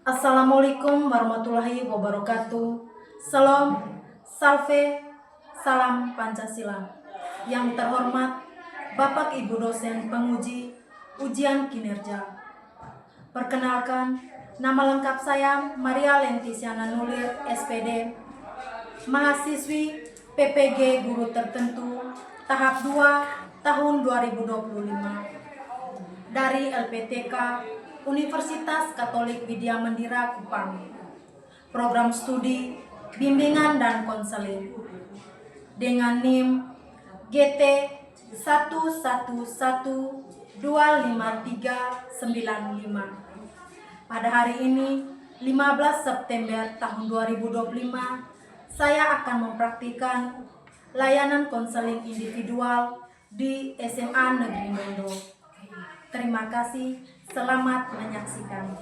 Assalamualaikum warahmatullahi wabarakatuh. Salam, salve, salam Pancasila. Yang terhormat Bapak Ibu dosen penguji ujian kinerja. Perkenalkan, nama lengkap saya Maria Lentisiana Nulir, SPD, mahasiswi PPG Guru Tertentu tahap 2 tahun 2025 dari LPTK Universitas Katolik Widya Mandira Kupang. Program studi bimbingan dan konseling dengan NIM GT 1112535. Pada hari ini 15 September tahun 2025, saya akan mempraktikkan layanan konseling individual di SMA Negeri Mondo. Terima kasih, selamat menyaksikan.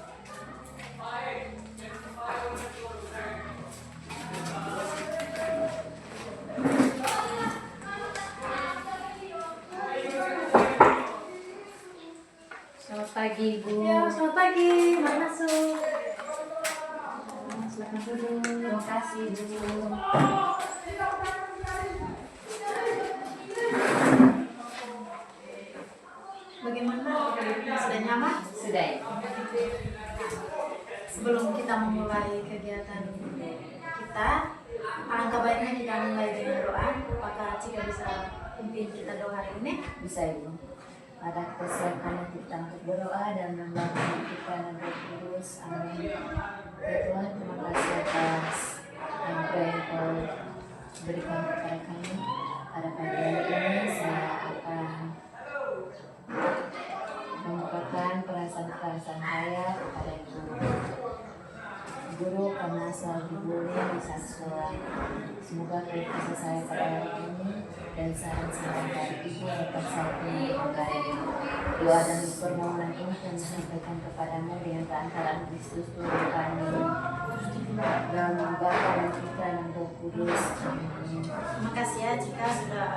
Selamat pagi, Bu. Ya, selamat pagi, mari masuk. Silakan duduk. Terima kasih, Bu. Bagaimana? Sudah nyaman? Sudah. Sebelum kita memulai kegiatan kita, alangkah baiknya kita mulai dengan doa. Apakah Cika bisa pimpin kita doa hari ini? Bisa, Ibu. Pada kesiapan kita untuk berdoa dan membantu kita dan Roh Kudus. Amin. Ya Tuhan, terima kasih atas anugerah yang Kau berikan kepada kami. Pada pagi hari ini saya akan mengungkapkan perasaan-perasaan saya kepada Ibu Guru karena selalu dibully bisa sekolah. Semoga kasih saya pada hari ini dan saran-saran dari Ibu dapat saya mengenai doa dan permohonan ini kami sampaikan kepadamu dengan keantaran Kristus Tuhan kami dan Bapa dan Putra dan Roh Kudus. Amin. Terima kasih ya Cika sudah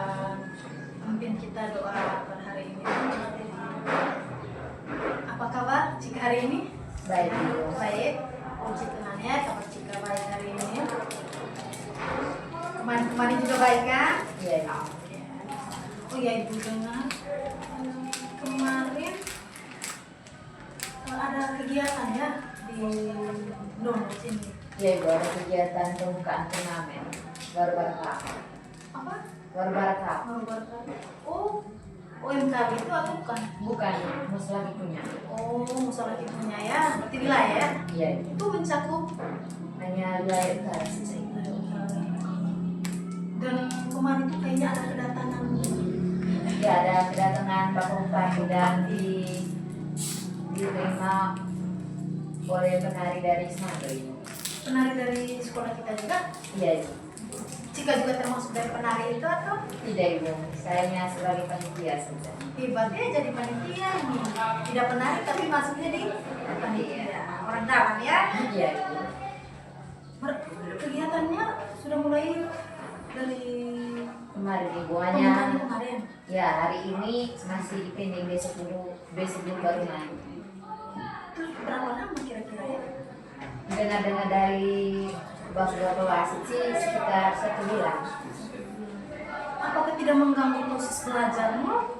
memimpin kita doa pada hari ini. Apa kabar Cika hari ini? Baik, Ibu. Baik. Puji Tuhan ya, kabar Cika baik hari ini. Kemarin juga baik kan? Iya, Ibu. Oh ya, Ibu dengar kemarin ada kegiatan ya di Dono sini. Iya, Ibu, ada kegiatan pembukaan turnamen Barbara Cup. Apa? Barbara Cup. Oh, OMKB itu atau bukan? Bukan, muslah punya. Oh, musola punya ya, berarti wilayah ya? Iya, Ibu. Itu mencakup Hanya wilayah utara sih. dan kemarin itu kayaknya ada kedatangan. Ya, ada kedatangan Bapak Bupati dan diterima oleh penari dari Semanto ini. Penari dari sekolah kita juga. Iya, Ibu. Jika juga termasuk dari penari itu atau Tidak, Ibu. Saya sebagai panitia saja. hebatnya jadi panitia ini. Tidak penari tapi masuknya di panitia. Orang dalam ya. Iya, Ibu. Kegiatannya sudah mulai dari Kemarin Ibu pembukaan hanya kemarin. ya hari ini masih dipending besok dulu baru main. Terus berapa lama kira-kira ya? Dengar-dengar dari bapak wasit sih sekitar 1 bulan. Apakah tidak mengganggu proses belajarmu?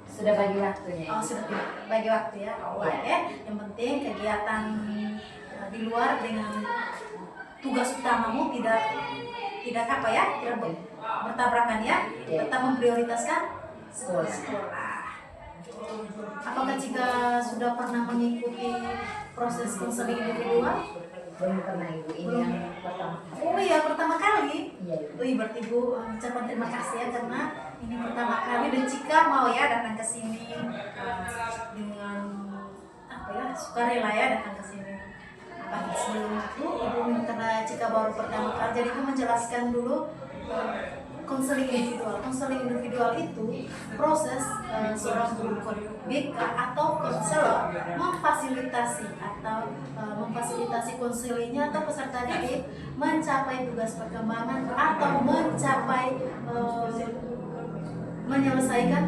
Sudah bagi waktunya. Oh, sudah bagi waktu ya. Oh, ya. Yang penting kegiatan di luar dengan tugas utamamu tidak apa ya? Tidak bertabrakan ya. Tetap memprioritaskan sekolah. Apakah jika sudah pernah mengikuti proses konseling individual? Belum pernah, Ibu. Ini yang pertama kali. Oh iya, pertama kali. Iya, Ibu. Wih, berarti Bu ucapkan terima kasih ya karena ini pertama kali dan Cika mau ya datang ke sini dengan apa ya sukarela ya datang ke sini. Pagi sebelum itu Ibu karena Cika baru pertama kali jadi Ibu menjelaskan dulu konseling individual. Konseling individual itu proses seorang guru BK atau konselor memfasilitasi konselingnya atau peserta didik mencapai tugas perkembangan atau mencapai menyelesaikan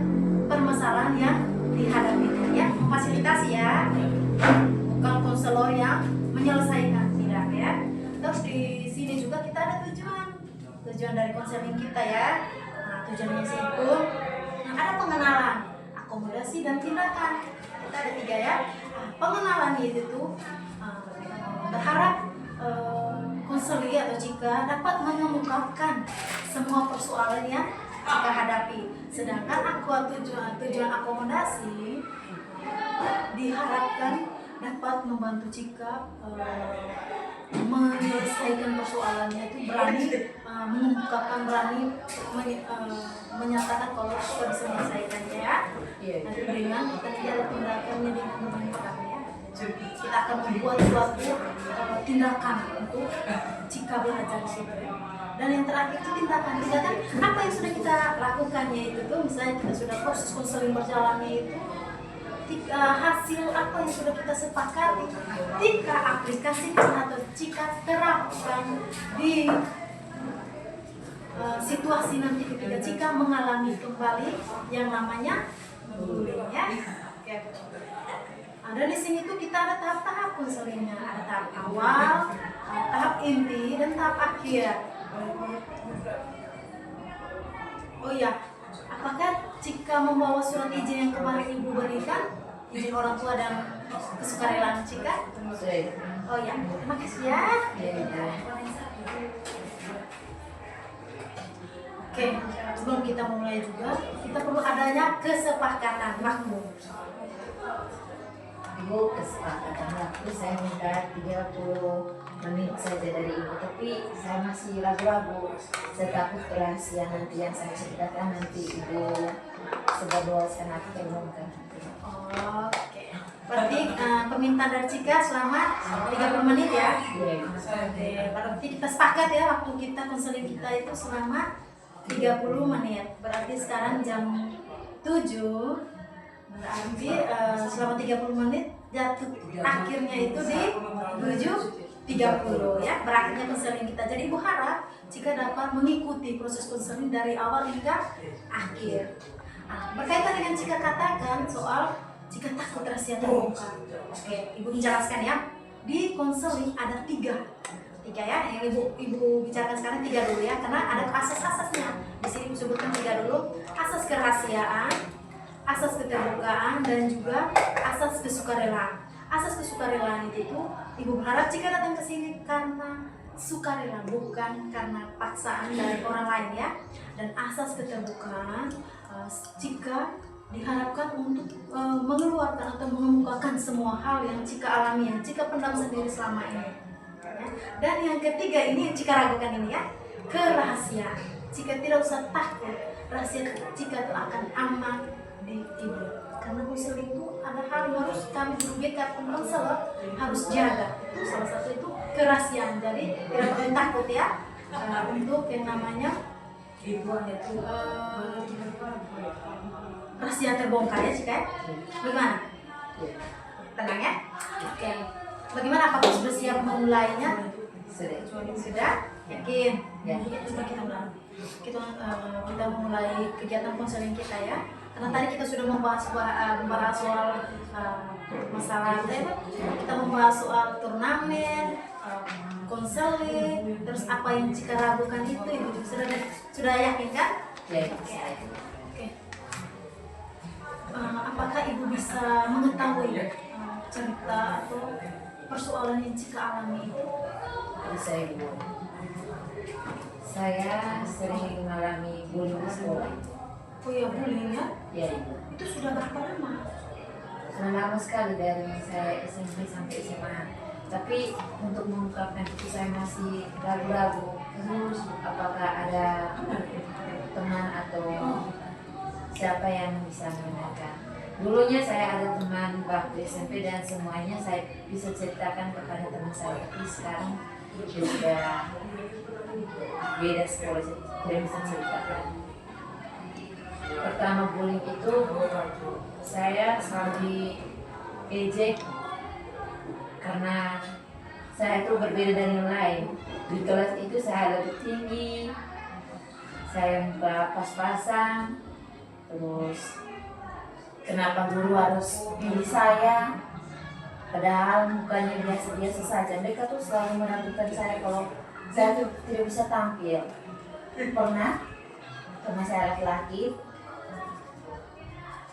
permasalahan yang dihadapinya ya, memfasilitasi ya. tujuan dari konseling kita ya. Nah, tujuannya sih itu ada pengenalan, akomodasi dan tindakan. Kita ada 3 ya. Nah, pengenalan itu tuh berharap konseling atau Cika dapat mengemukakan semua persoalan yang Cika hadapi. Sedangkan tujuan akomodasi diharapkan dapat membantu Cika menyelesaikan persoalannya, itu berani mengemukakan, berani menyatakan kalau Cika bisa menyelesaikannya ya. Nanti dengan kita tidak ada tindakannya dengan memintakannya. Kita akan membuat suatu tindakan untuk Cika belajar di situ. Dan yang terakhir itu tindakan apa yang sudah kita lakukan, yaitu tuh misalnya kita sudah proses konseling berjalannya itu hasil apa yang sudah kita sepakati, Cika aplikasikan atau Cika terapkan di situasi nanti ketika Cika mengalami kembali yang namanya bullying ya. Oke. Ada di sini tuh kita ada tahap-tahap konselingnya, ada tahap awal, tahap inti dan tahap akhir. Oh ya, apakah Cika membawa surat izin yang kemarin Ibu berikan, izin orang tua dan kesukarelaan Cika? Oh ya, terima kasih ya. Oke, sebelum kita mulai juga, kita perlu adanya kesepakatan makmum. Ibu, kesepakatan waktu saya minta 30 menit saja dari Ibu, tapi saya masih ragu-ragu. Saya takut rahasia nanti yang saya ceritakan nanti Ibu sebarluaskan apa yang belum kan. Oke. Berarti permintaan dari Cika selama 30 menit ya? Oke, berarti kita sepakat ya waktu kita konseling kita itu selama 30 menit. Berarti sekarang jam 7. Berarti selama 30 menit jatuh akhirnya itu di 7.30 ya, berakhirnya konseling kita. Jadi Ibu harap Cika dapat mengikuti proses konseling dari awal hingga akhir. Berkaitan dengan Cika katakan soal Cika takut rahasia terbuka. Oke, Ibu jelaskan ya. Di konseling ada 3 ya, yang ibu bicarakan sekarang 3 dulu ya, karena ada asas-asasnya. Di sini Ibu sebutkan 3 dulu, asas kerahasiaan, asas keterbukaan, dan juga asas kesukarelaan. Asas kesukarelaan itu Ibu berharap Cika datang ke sini karena sukarela, bukan karena paksaan dari orang lain ya. Dan asas keterbukaan, Cika diharapkan untuk mengeluarkan atau mengemukakan semua hal yang Cika alami, yang Cika pendam sendiri selama ini ya. Dan yang ketiga ini yang Cika ragukan ini ya, kerahasiaan. Cika tidak usah takut rahasia Cika itu akan aman di Ibu, karena konseling itu ada hal yang harus kami berbeda konselor harus jaga. Itu salah satu itu kerahasiaan. Jadi tidak perlu takut ya untuk yang namanya rahasia terbongkar ya Cika. Bagaimana? Tenang ya. Oke. Bagaimana, apakah sudah siap memulainya? Sudah? Yakin? Ya. Coba kita mulai. Kita mulai kegiatan konseling kita ya. Karena tadi kita sudah membahas soal masalah kita membahas soal turnamen, konseling, terus apa yang Cika ragukan itu Ibu sudah yakin kan? Ya. Oke. Apakah Ibu bisa mengetahui cerita atau persoalan yang Cika alami itu? Bisa Ibu. Saya sering mengalami bullying di sekolah. Oh ya, bullying ya? Ya Ibu. Itu sudah berapa lama? Sudah lama sekali dari saya SMP sampai SMA. Tapi untuk mengungkapkan itu saya masih ragu-ragu. Terus apakah ada teman atau siapa yang bisa membenarkan? Dulunya saya ada teman waktu SMP dan semuanya saya bisa ceritakan kepada teman saya. Tapi sekarang sudah beda sekolah, tidak bisa ceritakan. Pertama bullying itu saya selalu diejek karena saya itu berbeda dari yang lain. Di kelas itu saya lebih tinggi, saya muka pas-pasan, terus kenapa guru harus pilih saya, padahal mukanya biasa-biasa saja. Mereka tuh selalu meragukan saya kalau saya tuh tidak bisa tampil. pernah teman saya laki-laki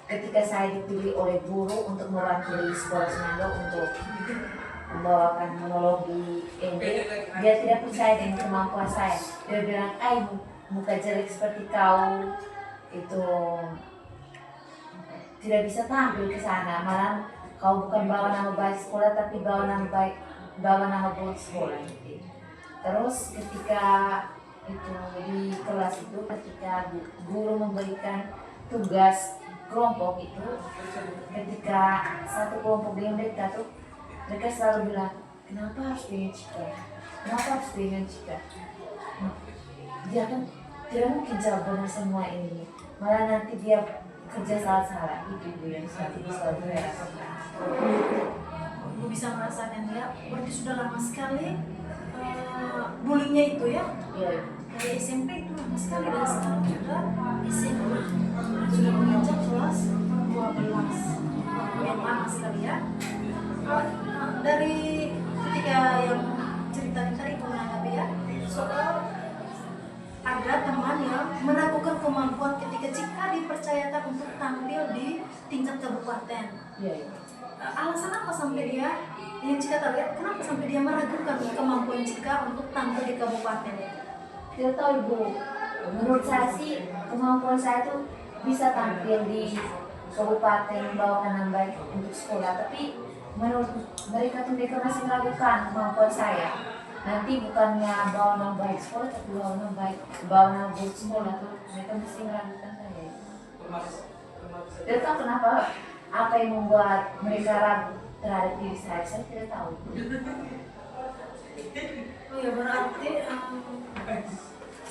ketika saya dipilih oleh guru untuk membantu di sekolah Semando untuk membawakan monolog di ND, dia tidak percaya dengan kemampuan saya. Dia bilang, muka jelek seperti kau itu tidak bisa tampil ke sana, malah kau bukan bawa nama baik sekolah tapi bawa nama buruk sekolah. Terus ketika itu di kelas itu, ketika guru memberikan tugas kelompok itu, ketika satu kelompok yang mereka tuh, mereka selalu bilang, kenapa harus dengan Cika? Kenapa harus dengan Cika? Dia kan tidak mungkin jawab benar semua ini, malah nanti dia kerja salah-salah. Itu yang selalu saya rasakan. Gue bisa merasakan ya, berarti sudah lama sekali bullyingnya itu ya. Iya. Dari SMP itu lama sekali, dan sekarang juga SMA sudah menginjak kelas 12. Yang lama sekali ya. Dari ketika yang cerita tadi menanggapi ya, soal ada teman yang meragukan kemampuan ketika Cika dipercayakan untuk tampil di tingkat kabupaten. Iya. Alasan apa sampai dia, yang Cika tahu ya, kenapa sampai dia meragukan kemampuan Cika untuk tampil di kabupaten? Tidak tahu Ibu, menurut saya sih kemampuan saya tuh bisa tampil di kabupaten membawakan nama baik untuk sekolah, tapi menurut mereka tuh mereka masih meragukan kemampuan saya. Nanti bukannya bawa nama baik sekolah, tapi bawa nama buruk sekolah tuh mereka masih meragukan saya. Tidak tahu kenapa, apa yang membuat mereka ragu terhadap diri saya tidak tahu. Oh ya, berarti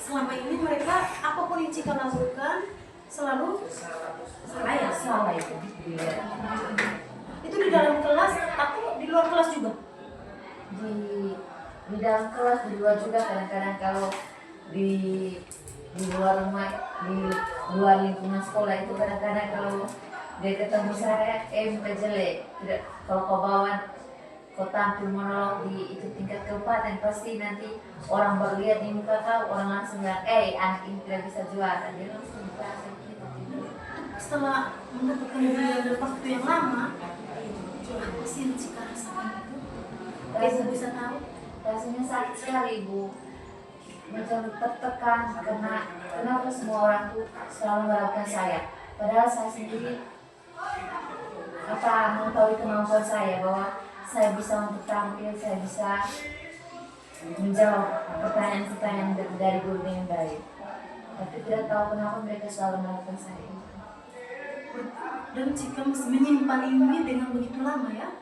selama ini mereka apapun yang Cika lakukan selalu salah ya? Salah itu. Itu di dalam kelas atau di luar kelas juga? Di dalam kelas, di luar juga. Kadang-kadang kalau di luar rumah, di luar lingkungan sekolah itu kadang-kadang kalau dia ketemu saya, muka jelek. Tidak, kalau kau tampil monolog di itu tingkat kabupaten, pasti nanti orang baru lihat di muka kau, orang langsung bilang, anak ini tidak bisa juara. Dia langsung merasa gitu. Setelah mendapatkan beliau dalam waktu yang lama, apa sih yang Cika rasakan itu? Ibu bisa tahu? Rasanya sakit sekali Ibu, macam tertekan karena kenapa semua orang tuh selalu melakukan saya, padahal saya sendiri mengetahui kemampuan saya bahwa saya bisa untuk tampil, saya bisa menjawab pertanyaan-pertanyaan dari guru dengan baik, tapi tidak tahu kenapa mereka selalu melakukan saya. Dan Cika masih menyimpan ini dengan begitu lama ya?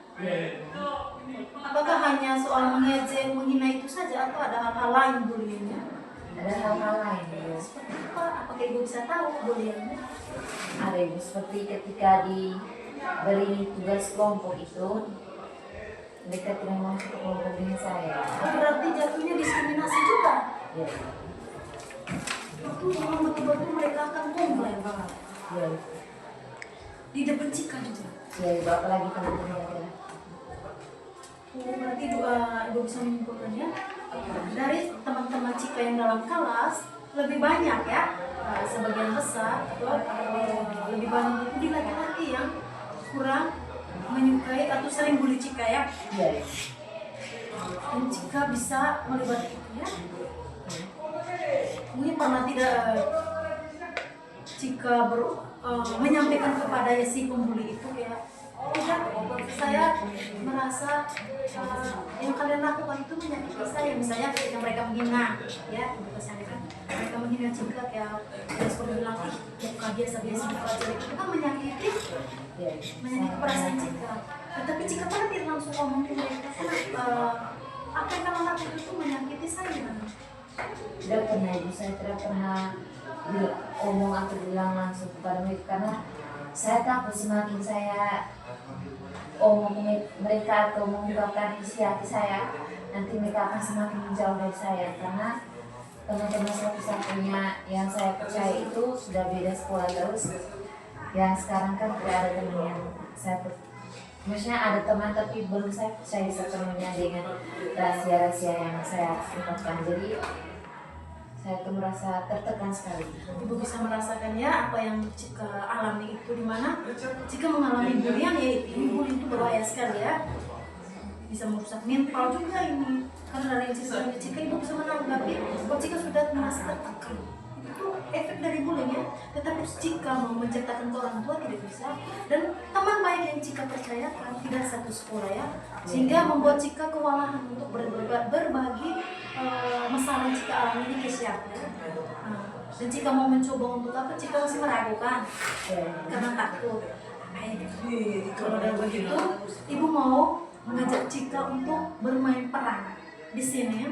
Apakah hanya soal mengejek, menghina itu saja, atau ada hal-hal lain bullyingnya? Ada hal-hal lain ya. Seperti apa? Apakah Ibu bisa tahu bullyingnya? Ada Ibu, seperti ketika diberi tugas kelompok itu, mereka tidak mau ikut kelompok dengan saya. Oh, berarti jatuhnya diskriminasi juga? Ya. Itu memang betul-betul mereka akan komplain banget. Ya. Di depan Cika juga? Ya, Ibu, apalagi teman-teman laki-laki. Oh, berarti Ibu bisa menyimpulkannya dari teman-teman Cika yang dalam kelas lebih banyak ya, sebagian besar atau lebih banyak itu di laki-laki yang kurang menyukai atau sering bully Cika ya. Iya. Dan Cika bisa melibat itu ya. Mungkin pernah tidak Cika menyampaikan kepada si pembuli itu ya, tidak, saya merasa yang kalian lakukan itu menyakiti saya, misalnya ketika mereka menghina ya, mereka menghina Cika kayak seperti bilang, muka biasa-biasa muka jelek, itu kan menyakiti perasaan Cika. Tapi Cika pernah tidak langsung ngomong ke mereka, apa yang kalian lakukan itu menyakiti saya? Tidak pernah Ibu, saya tidak pernah ngomong atau bilang langsung kepada mereka, karena saya takut semakin saya omong mereka atau mengungkapkan isi hati saya, nanti mereka akan semakin menjauh dari saya, karena teman-teman satu-satunya yang saya percaya itu sudah beda sekolah terus. Yang sekarang kan tidak ada teman yang maksudnya ada teman tapi belum saya percaya sepenuhnya dengan rahasia-rahasia yang saya ungkapkan. Jadi saya tuh merasa tertekan sekali. Ibu bisa merasakan ya apa yang Cika alami itu, dimana Cika mengalami bulian ya, ini bullying itu berbahaya sekali ya, bisa merusak mental juga ini, karena dari sisi Cika ibu bisa menanggapi kalau Cika sudah merasa tertekan itu efek dari bullying ya, tetapi Cika mau menceritakan ke orang tua tidak bisa, dan teman baik yang Cika percayakan tidak satu sekolah ya, sehingga membuat Cika kewalahan untuk berbagi masalah yang Cika alami ini ke siapa. Dan Cika mau mencoba untuk apa, Cika masih meragukan karena takut. Kalau udah begitu, ibu mau mengajak Cika untuk bermain perang di sini.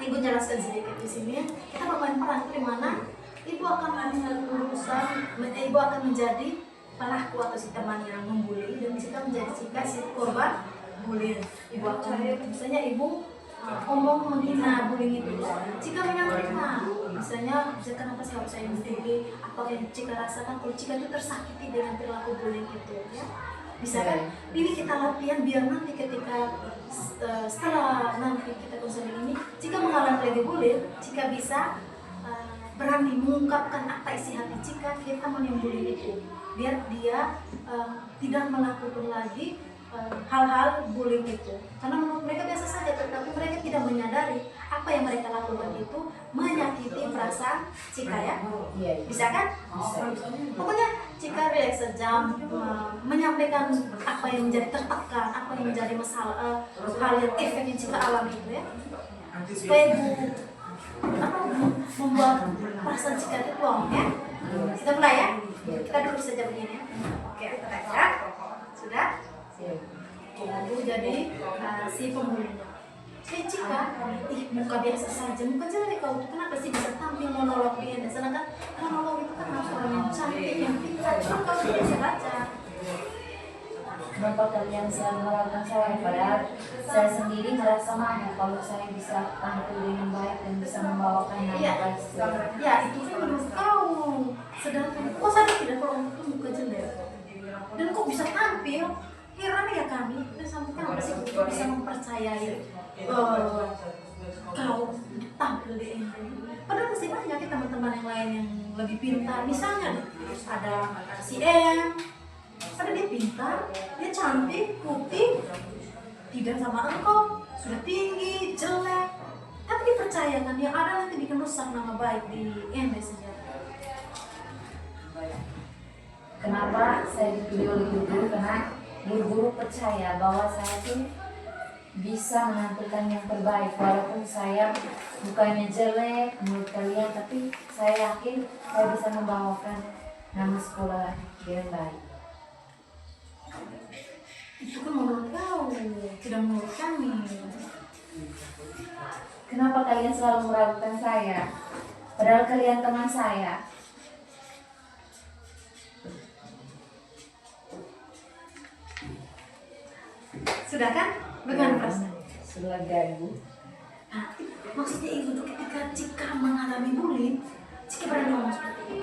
Ibu jelaskan sedikit di sini. Kita bermain perang di mana ibu akan berusaha, ibu akan menjadi pelaku atau si teman yang membuli, dan Cika menjadi Cika si korban bullying. Ibu akan, misalnya ibu omong menghina bullying itu, Cika menyampaikan, misalnya kenapa sih harus saya dibully, apa yang Cika rasakan kalau Cika itu tersakiti dengan perilaku bullying itu ya. Bisa kan? Ini kita latihan biar nanti ketika setelah nanti kita konseling ini, Cika mengalami lagi bullying, Cika bisa berani mengungkapkan apa isi hati Cika ke teman yang bullying itu, biar dia tidak melakukan lagi hal-hal bullying itu, karena menurut mereka biasa saja, tetapi mereka tidak menyadari apa yang mereka lakukan itu menyakiti perasaan Cika ya. Bisa kan? Pokoknya Cika relax saja, menyampaikan apa yang menjadi tertekan, apa yang menjadi masalah, hal yang efek yang Cika alami itu ya, supaya membuat perasaan Cika itu plong ya. Kita mulai ya, kita duduk saja begini ya. Oke, kita baca. Sudah? Lalu jadi si pembunuhnya. Cika, muka biasa saja, muka jelek kau tuh, kenapa sih bisa tampil monolog di sana kan? Karena monolog itu kan harus orang yang cantik, yang pintar, cuma kau tidak bisa baca. Kenapa kalian selalu melakukan saya? Padahal saya sendiri merasa malu kalau saya bisa tampil dengan baik dan bisa membawakan nama baik. Ya, itu kan menurut kau. Sedangkan kau sadar tidak kalau itu muka jelek? Dan kok bisa tampil? Heran ya kami, dan sampai kenapa sih kau bisa mempercayai kau tampil di ini? Padahal masih banyak teman-teman yang lain yang lebih pintar. Misalnya ada si M, ada dia pintar, dia cantik, putih, tidak sama engkau, sudah tinggi, jelek, tapi dipercayakan yang ada nanti bikin rusak nama baik di Ende saja. Kenapa saya dipilih oleh guru? Karena guru percaya bahwa saya tuh bisa menampilkan yang terbaik, walaupun saya bukannya jelek menurut kalian, tapi saya yakin saya bisa membawakan nama sekolah dengan baik. Itu kan menurut kau, tidak menurut kami. Kenapa kalian selalu meragukan saya? Padahal kalian teman saya. Sudah kan? Bagaimana perasaan? Sudah gagu. Nah, maksudnya ibu tuh ketika Cika mengalami bullying, Cika berani ngomong seperti itu.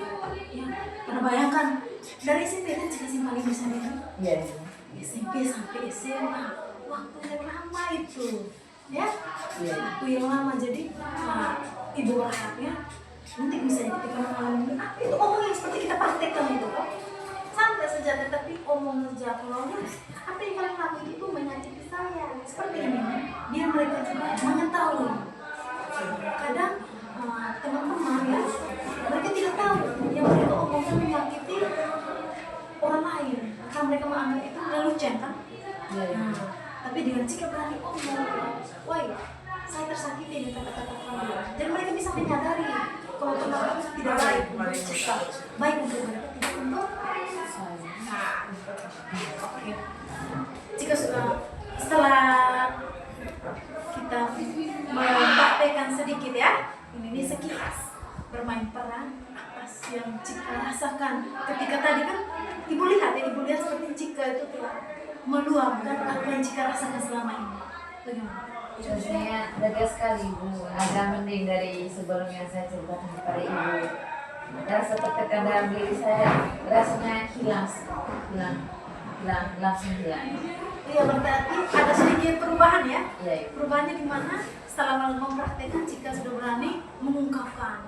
Ya, karena bayangkan dari SMP kan Cika paling bisa nih. Iya. SMP sampai SMA, waktu yang lama itu, ya, waktu yang lama. Jadi, ibu berharapnya nanti misalnya ketika mengalami apa itu omong yang seperti kita praktekkan itu kok. Santai saja, tetapi omong saja kalau apa yang paling lama itu menyakiti saya seperti ini, biar mereka juga mengetahui. Kadang teman-teman ya, mereka tidak tahu yang mereka omongkan menyakiti orang lain, karena mereka menganggap itu lelucon kan. Tapi dengan Cika berani omong, woi, saya tersakiti dengan kata-kata kamu, dan mereka bisa menyadari kalau teman-teman tidak baik untuk Cika, baik untuk mereka, tidak untuk Oke. Jika setelah kita mempraktekkan sedikit ya, ini sekilas bermain peran apa sih yang Cika rasakan ketika tadi kan ibu lihat seperti Cika itu telah meluapkan apa yang Cika rasakan selama ini. Bagaimana? Rasanya lega sekali ibu, agak mending dari sebelumnya saya ceritakan kepada ibu. Rasa tertekan dalam diri saya rasanya hilang, langsung hilang. Iya, berarti ada sedikit perubahan ya. Iya. Perubahannya di mana? Setelah mempraktekkan, Cika sudah berani mengungkapkan.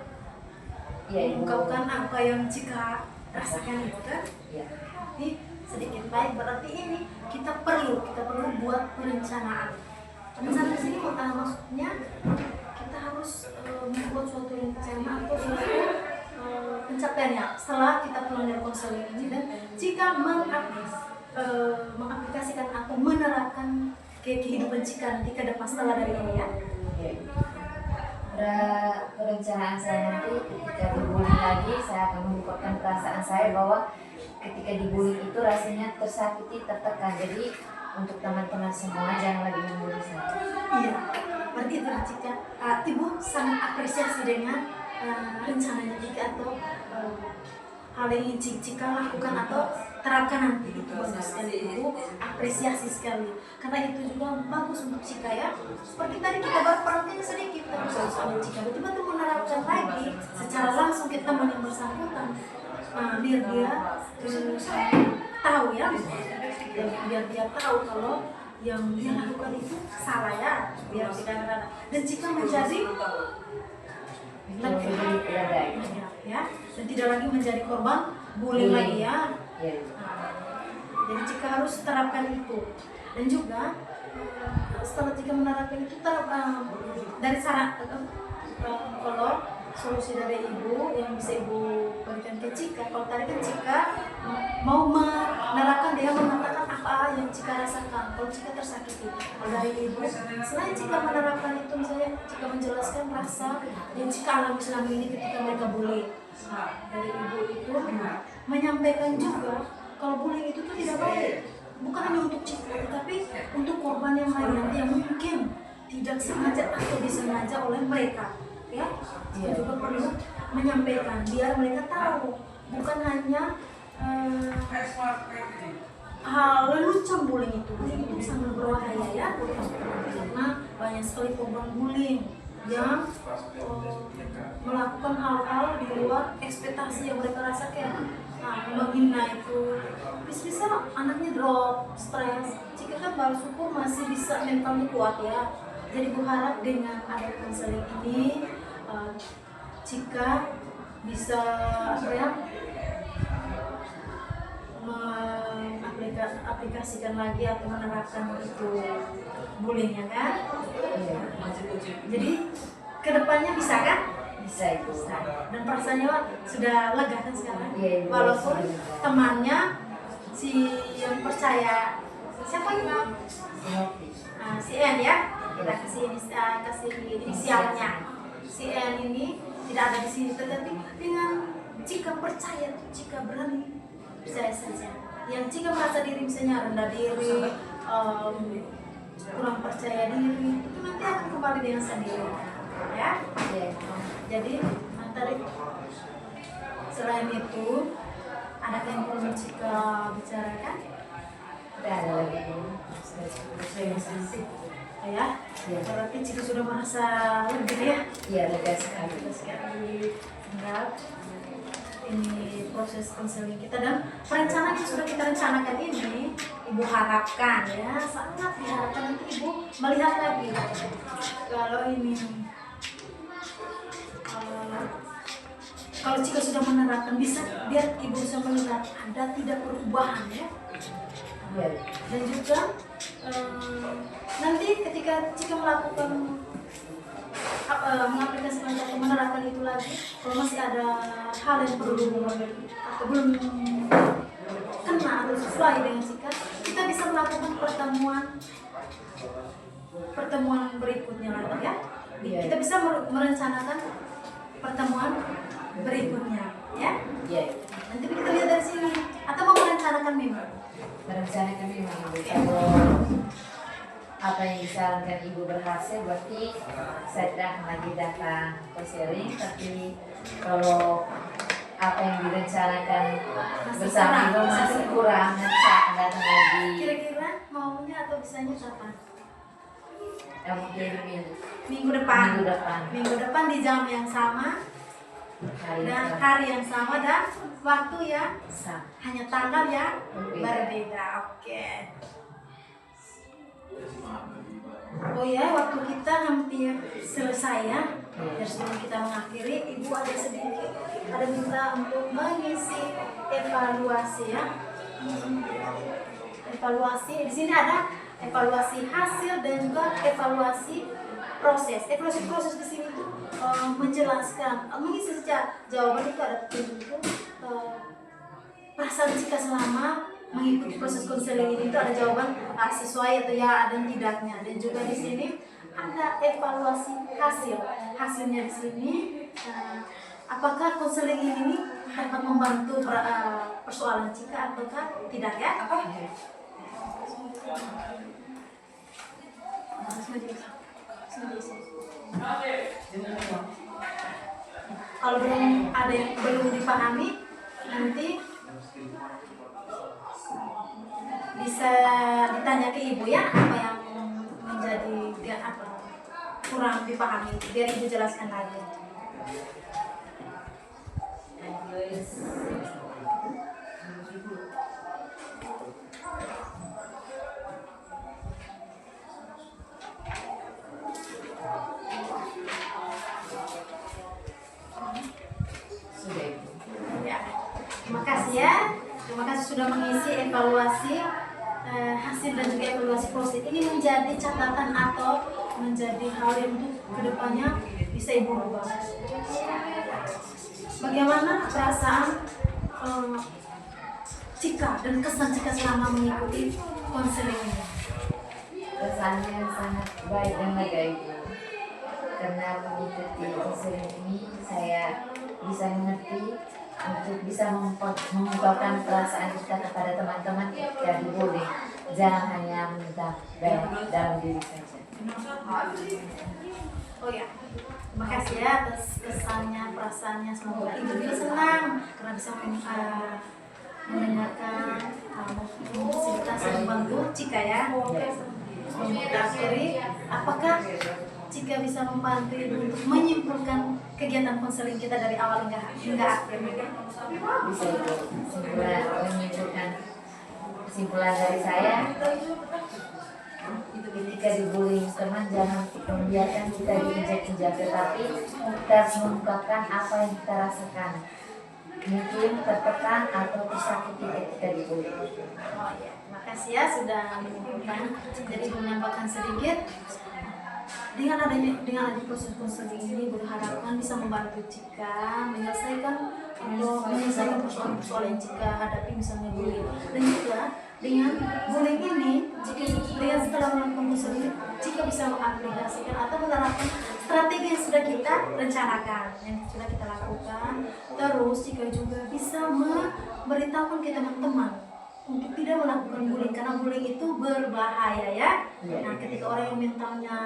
Iya, Ibu. Mengungkapkan apa yang Cika rasakan itu kan. Iya. Jadi sedikit baik, berarti ini kita perlu buat perencanaan. Perencanaan di sini maksudnya kita harus membuat suatu rencana atau suatu pencapaiannya setelah kita pulang dari konseling ini, dan jika mengaplikasikan atau menerapkan kehidupan Cika nanti ke depan setelah dari ini ya. Iya. Perencanaan saya nanti ketika dibully lagi, saya akan mengungkapkan perasaan saya bahwa ketika dibully itu rasanya tersakiti, tertekan. Jadi untuk teman-teman semua jangan lagi membully saya. Iya, berarti itu Cika. Ibu sangat apresiasi dengan rencananya Cika atau hal yang ingin Cika lakukan atau terapkan nanti. Itu bagus sekali, Ibu apresiasi sekali, karena itu juga bagus untuk Cika ya. Seperti tadi kita berperannya sedikit, sama Cika betul-betul menerapkan lagi secara langsung ke teman yang bersangkutan, biar dia tahu ya, biar dia tahu kalau yang dia lakukan itu salah ya, biar tidak ada, dan Cika menjadi lebih ya, dan tidak lagi menjadi korban bullying lagi ya. Jadi Cika harus terapkan itu, dan juga setelah Cika menerapkan itu dari saran kalau solusi dari Ibu yang bisa Ibu berikan ke Cika. Kalau tadi kan Cika mau menerapkan, dia mengatakan apa yang Cika rasakan kalau Cika tersakiti. Kalau dari Ibu, selain Cika menerapkan itu, misalnya Cika menjelaskan rasa yang Cika alami selama ini ketika mereka bully. Dari Ibu itu menyampaikan juga kalau bullying itu tuh tidak baik, bukan hanya untuk Cika, tetapi untuk korban yang lain nanti yang mungkin tidak sengaja atau disengaja oleh mereka. Ya, kita juga perlu menyampaikan biar mereka tahu bukan hanya hal lelucon bullying itu sangat berbahaya ya, karena banyak sekali korban bullying yang melakukan hal-hal di luar ekspektasi yang mereka rasakan. Menghina itu bisa anaknya drop, stres. Jika kan baru syukur masih bisa mentalnya kuat ya. Jadi berharap dengan ada konseling ini Cika bisa mengaplikasikan lagi atau menerapkan itu bullyingnya kan. Jadi kedepannya bisa kan? Bisa itu. Dan perasaannya sudah lega kan sekarang. Walaupun temannya si yang percaya, siapa itu? Si N ya. Kita kasih inisialnya. Si N ini tidak ada di sini, tetapi dengan Cika percaya, Cika berani percaya saja. Yang Cika merasa diri misalnya rendah diri, kurang percaya diri, itu nanti akan kembali dengan sendiri, ya. Jadi tadi selain itu ada yang perlu Cika bicarakan? Tidak ada lagi. Ya, berarti Cika sudah merasa lebih ya? Iya, lega sekali. Tinggal ini proses konseling kita dan perencanaan yang sudah kita rencanakan ini, Ibu harapkan ya, sangat diharapkan nanti Ibu melihat lagi kalau ini kalau Cika sudah menerapkan, bisa biar Ibu bisa melihat ada tidak perubahan ya. Dan juga nanti ketika Cika melakukan mengaplikasikan atau menerapkan itu lagi, kalau masih ada hal yang perlu atau belum kena atau sesuai dengan Cika, kita bisa melakukan pertemuan berikutnya lagi ya. Kita bisa merencanakan pertemuan berikutnya ya. Nanti kita lihat dari sini, atau mau merencanakan memang? Merencanakan memang Ibu. Kalau apa yang disarankan Ibu berhasil, berarti saya tidak akan lagi datang konseling. Tapi kalau apa yang direncanakan bersama Ibu masih kurang, nanti saya akan datang lagi. Kira-kira maunya atau bisanya kapan? Mungkin Minggu depan. Minggu depan di jam yang sama, dan hari yang sama, dan waktu yang hanya tanggal yang berbeda. Oke. Oh selesai ya. Dan sebelum kita mengakhiri, Ibu ada sedikit ada minta untuk mengisi evaluasi ya. Evaluasi di sini ada evaluasi hasil dan juga evaluasi proses. Evaluasi proses di sini tuh menjelaskan, mengisi saja jawaban itu ada itu perasaan jika selama mengikuti proses konseling ini itu ada jawaban sesuai atau ya dan tidaknya. Dan juga di sini ada evaluasi hasil. Hasilnya di sini apakah konseling ini dapat membantu persoalan Cika ataukah tidak ya? Kalau belum ada yang belum dipahami, nanti bisa ditanya ke Ibu ya, apa yang menjadi apa kurang dipahami, biar Ibu jelaskan lagi. Ya, terima kasih ya. Terima kasih sudah mengisi evaluasi hasil dan juga evaluasi proses. Ini menjadi catatan atau menjadi hal yang untuk kedepannya bisa Ibu ubah. Bagaimana perasaan Cika dan kesan Cika selama mengikuti konseling ini? Kesannya sangat baik dan lega Ibu. Karena mengikuti konseling ini saya bisa mengerti untuk bisa mengungkapkan perasaan kita kepada teman-teman ketika boleh. Jangan hanya minta dalam diri saja. Oh ya, terima kasih ya atas kesannya, perasaannya. Semoga Ibu juga senang karena bisa mendengarkan cerita membantu Cika ya. Sebelum kita akhiri, apakah Cika bisa membantu Ibu untuk menyimpulkan kegiatan konseling kita dari awal hingga akhir? Bisa Ibu kesimpulan dari saya, ketika dibullying teman jangan membiarkan kita diinjak-injak, tetapi kita harus mengungkapkan apa yang kita rasakan. Mungkin tertekan atau disakiti ketika dibullying. Oh ya, terima kasih ya sudah menyimpulkan. Jadi menambahkan sedikit. Dengan adanya proses konseling ini berharapkan bisa membantu Cika menyelesaikan persoalan yang Cika hadapi, misalnya bullying. Dan juga dengan bullying ini, dengan setelah melakukan konseling, Cika bisa mengaplikasikan atau menerapkan strategi yang sudah kita rencanakan, yang sudah kita lakukan. Terus Cika juga bisa memberitahukan ke teman-teman untuk tidak melakukan bullying, karena bullying itu berbahaya ya. Nah, ketika orang yang mentalnya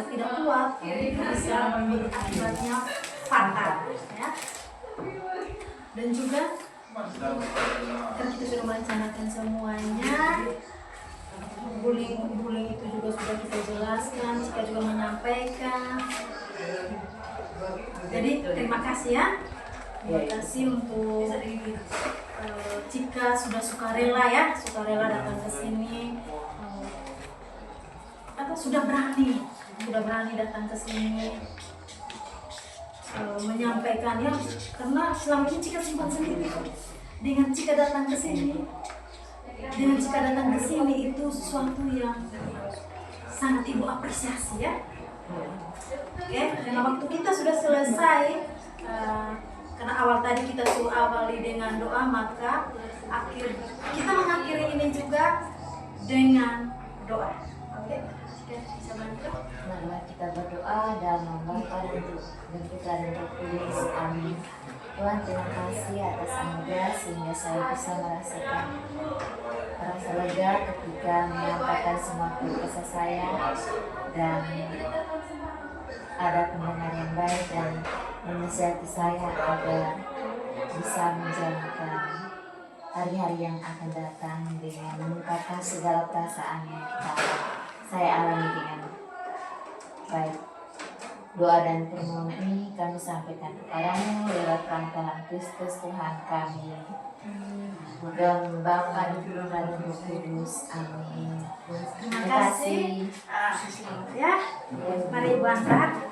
tidak kuat, itu bisa berakibatnya fatal ya. Dan juga kan kita sudah merencanakan semuanya, bullying itu juga sudah kita jelaskan, Cika juga menyampaikan. Jadi terima kasih ya. Terima kasih untuk Cika sudah sukarela datang ke sini. Sudah berani datang ke sini menyampaikannya, karena selama ini Cika simpan sendiri. Dengan Cika datang ke sini itu sesuatu yang sangat Ibu apresiasi ya. Oke, karena waktu kita sudah selesai, karena awal tadi kita suruh awali dengan doa, maka kita mengakhiri ini juga dengan doa. Oke, bisa bantu? Marilah kita berdoa dan membaca untuk Putra dan Roh Kudus. Amin. Tuhan, terima kasih atas anugerah sehingga saya bisa merasakan rasa lega ketika menyampaikan semua keluh kesah saya, dan ada pendengar yang baik dan menasihati saya agar bisa menjalankan hari-hari yang akan datang dengan mengungkapkan segala perasaan yang saya alami dengan baik. Doa dan permohonan ini kami sampaikan kepadamu lewat perantara Kristus Tuhan kami. Dalam Bapa dan Putra dan Roh Kudus. Amin. Terima kasih. Ya. Mari Ibu angkat.